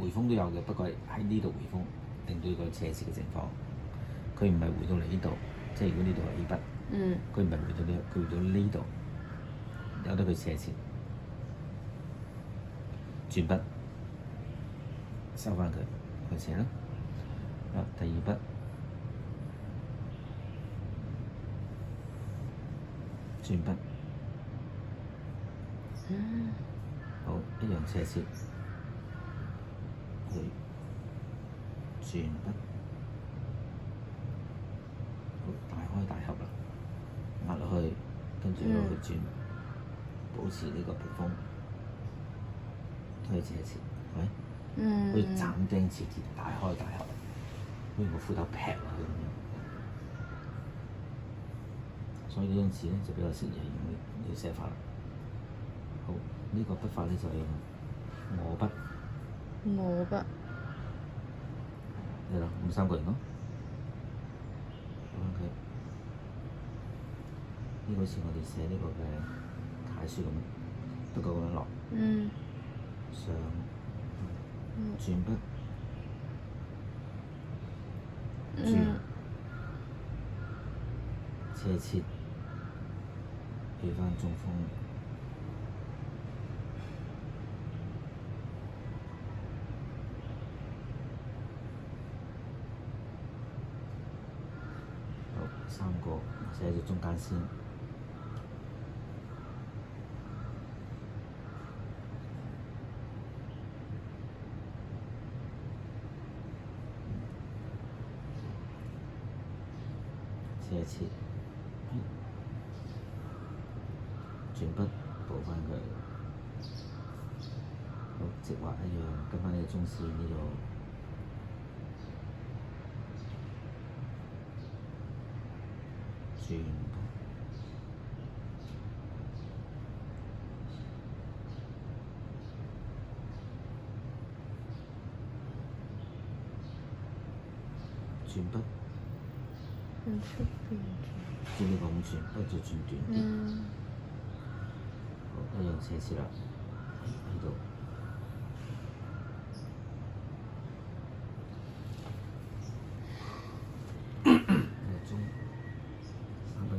回風都有嘅，不過喺呢度回風令到個斜切嘅情況，佢唔係回到嚟呢度，即係如果呢度係 A 筆，佢唔係回到呢，佢回到呢度，由得佢斜切，轉筆收翻佢，佢斜啦。第二筆。轉筆，好一樣斜切，去轉筆，好大開大合啦，壓落去，跟住攞去轉，保持呢個平風，推斜切，係咪？好似斬釘截鐵，大開大合，好似個斧頭劈落去咁樣。所以呢種字咧就比較適宜用呢個寫法啦。好，呢個筆法咧就係用鵝筆。鵝筆。係啦，咁三角形咯。OK。呢個好似我哋寫呢個嘅楷書咁，不過咁樣落。上。轉筆。轉。斜切。去翻中鋒，好三個寫住中間先，斜切。轉筆補翻佢，好直畫一樣，跟翻呢個中線呢度，轉筆，轉筆，轉呢個咁轉，不過就轉短啲。一樣斜切啦，喺度，中3/1，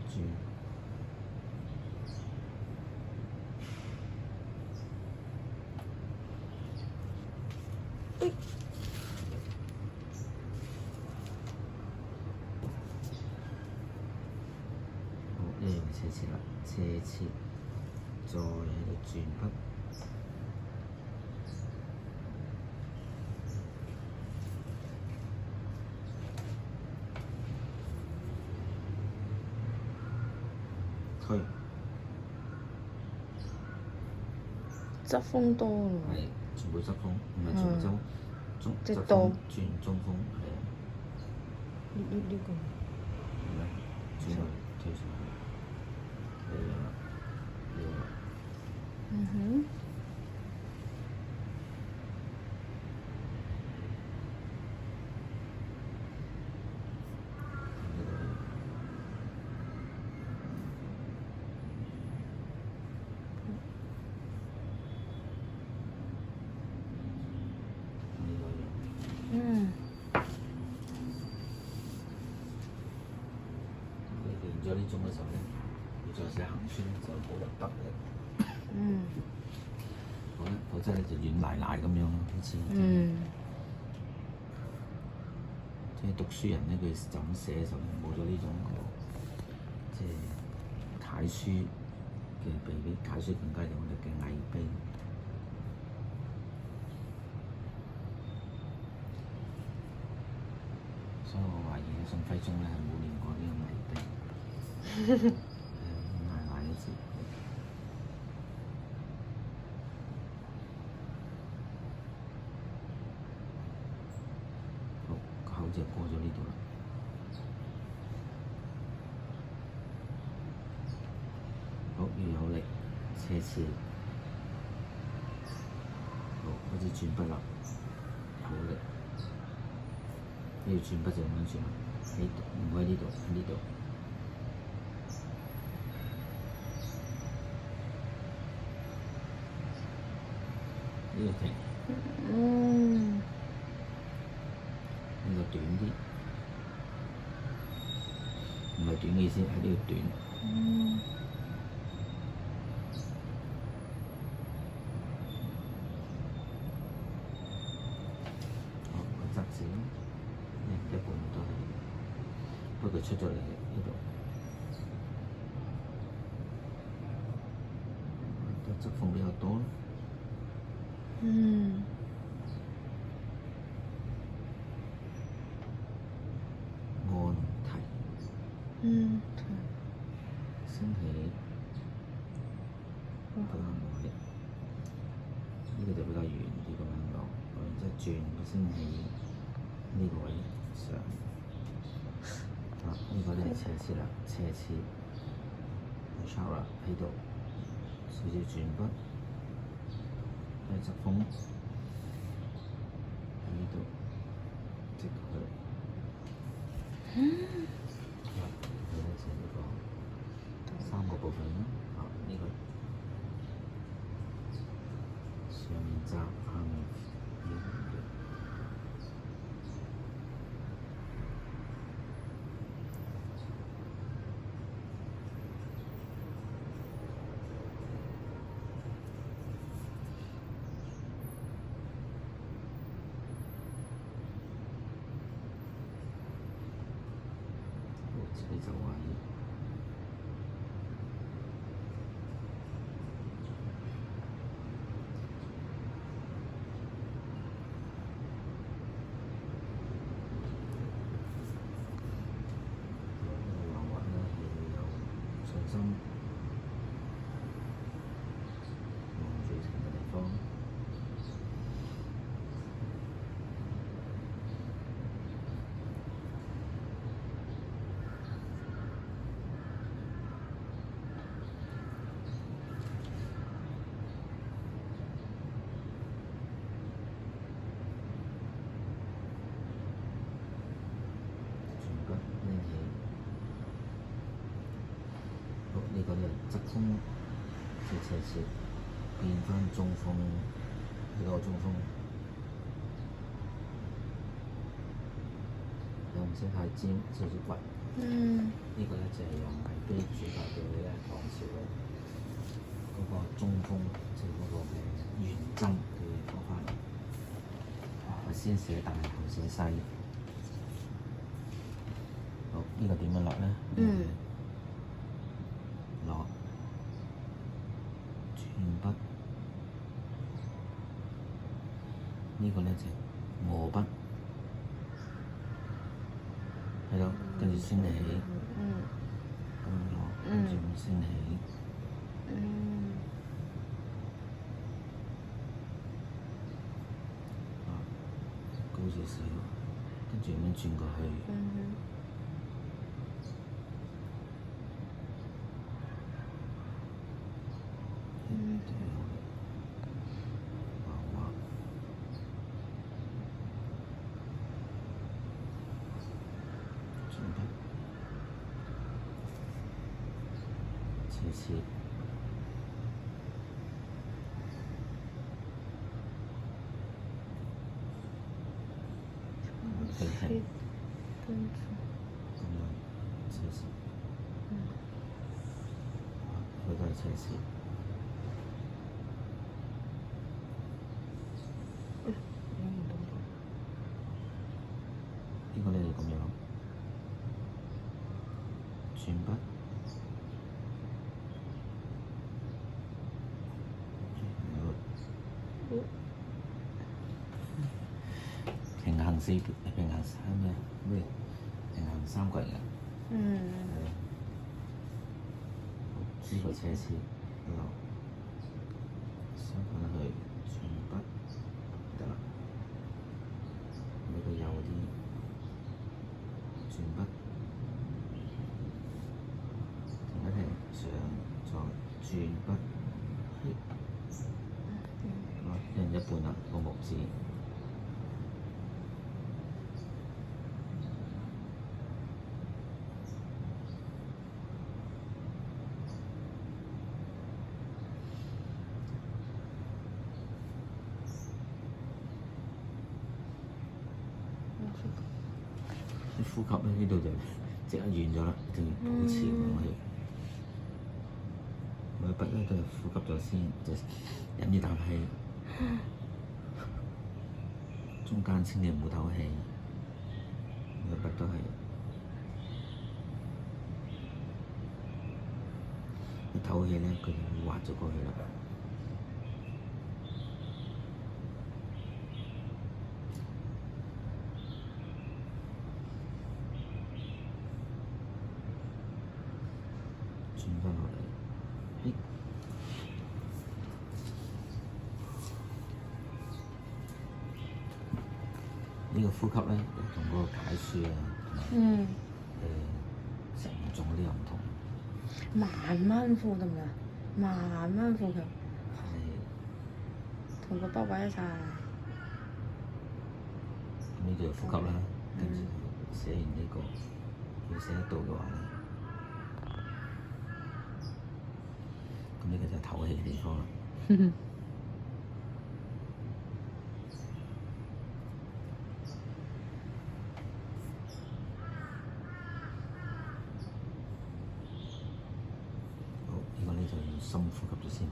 轉，一樣斜切啦，斜切，再喺度轉筆，推，側風多喎。係，全部側風，唔係全部側風，側風轉中鋒，係啊。呢個。係啦，轉落推上去。呢樣啦，呢個。練咗呢種嘅時候咧，你再寫行書就好核突嘅。好啦，否則咧就軟賴賴咁樣咯，好似。即係讀書人咧，佢就咁寫就冇咗呢種即係楷書嘅比楷書更加有力嘅魏碑。所以我懷疑宋徽宗咧係冇練過呢個魏碑，賴賴嘅字。好，口就過咗呢度啦。好，要有力，斜切。好，開始轉筆啦，好力。呢個轉筆就咁樣轉啦，喺度唔喺呢度，喺呢度。呢個停，嗯，呢個短啲，唔係短嘅意思，係呢個短。嗯，好，個側線，一半都係，不過出咗嚟呢度，側縫比較多。嗯，按提，嗯，升起，不能耐，呢個就比較圓啲咁樣落，然之後轉個升起呢個位上，呢個咧係斜切啦，斜切，好 sharp 啦喺度，少少轉筆，跟住側縫喺呢度，直去。佢咧就係呢個三個部分啦。呢個上面窄，下面圓嘅。自己就位。心望住成個地方，全骨拎起。好，呢個咧側風嘅斜切變翻中風，呢個中風又唔使太尖，少少骨。呢個咧就係由危機轉化到咧唐朝嘅嗰個中風，即係嗰個嘅圓針嘅方法。我先寫大後寫細。好，呢個點樣落咧？落轉筆，呢個咧就磨筆，係咯，跟住升起，咁樣落，跟住升起，高少少，跟住咁樣轉過去。斜切，平衡，咁樣斜切，佢都係斜切。呢個咧就咁樣轉筆。平衡四平衡三咩？平衡三角形嘅。呢個斜切落，收翻去轉筆得啦。呢個右啲轉筆，停一停，上再轉筆，一人一半啦，個木字。呼吸咧，呢度就即刻軟咗啦，一定要保持咁樣去。每一筆咧都係呼吸咗先，就忍住啖氣，中間千祈唔好唞氣，每一筆都係一唞氣咧，佢就會滑咗過去啦。轉翻落嚟。呢個呼吸咧，同嗰個解說啊，同埋成種嗰啲又唔同。慢慢呼得唔得？慢慢呼吸。同個爸爸一齊。咁呢度就呼吸啦，跟住寫完呢個，要寫得到嘅話咧，咁呢個就係唞氣嘅地方啦。就要深呼吸咗先，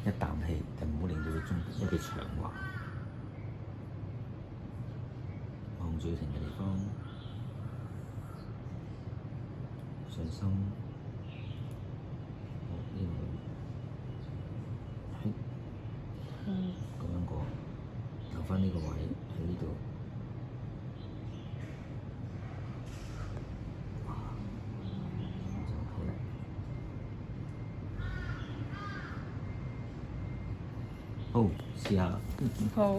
一啖氣就唔好令到佢中一個長話，望住停嘅地方，上心，呢度，咁樣過，留返呢個位喺呢度。好，試下啦。好。